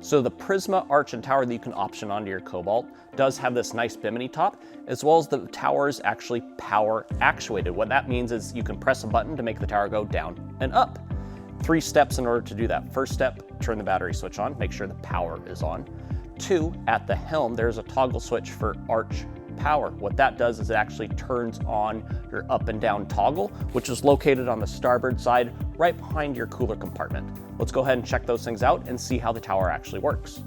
So the Prisma arch and tower that you can option onto your Cobalt does have this nice bimini top, as well as the tower is actually power actuated. What that means is you can press a button to make the tower go down and up. 3 steps in order to do that. First step, turn the battery switch on, make sure the power is on. 2, at the helm, there's a toggle switch for arch power. What that does is it actually turns on your up and down toggle, which is located on the starboard side, right behind your cooler compartment. Let's go ahead and check those things out and see how the tower actually works.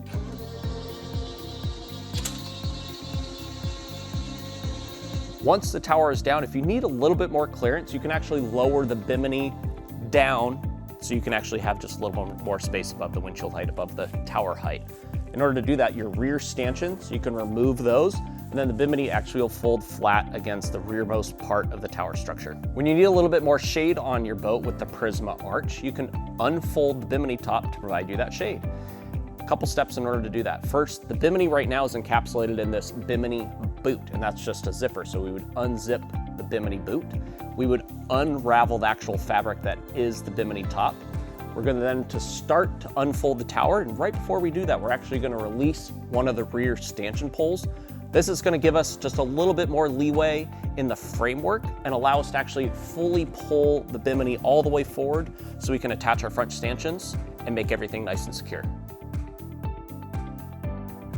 Once the tower is down, if you need a little bit more clearance, you can actually lower the bimini down so you can actually have just a little more space above the windshield height, above the tower height. In order to do that, your rear stanchions, you can remove those, and then the bimini actually will fold flat against the rearmost part of the tower structure. When you need a little bit more shade on your boat with the Prisma arch, you can unfold the bimini top to provide you that shade. A couple steps in order to do that. First, the bimini right now is encapsulated in this bimini boot, and that's just a zipper. So we would unzip the bimini boot. We would unravel the actual fabric that is the bimini top. We're going to then start to unfold the tower, and right before we do that, we're actually going to release one of the rear stanchion poles. This is going to give us just a little bit more leeway in the framework and allow us to actually fully pull the bimini all the way forward so we can attach our front stanchions and make everything nice and secure.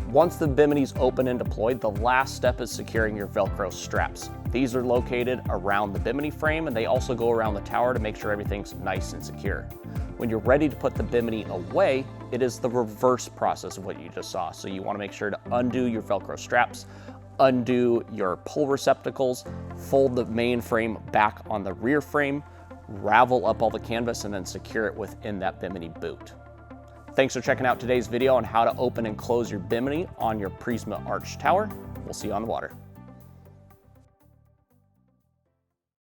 Once the bimini is open and deployed, the last step is securing your Velcro straps. These are located around the bimini frame, and they also go around the tower to make sure everything's nice and secure. When you're ready to put the bimini away, it is the reverse process of what you just saw. So you want to make sure to undo your Velcro straps, undo your pull receptacles, fold the main frame back on the rear frame, ravel up all the canvas, and then secure it within that bimini boot. Thanks for checking out today's video on how to open and close your bimini on your Prisma arch tower. We'll see you on the water.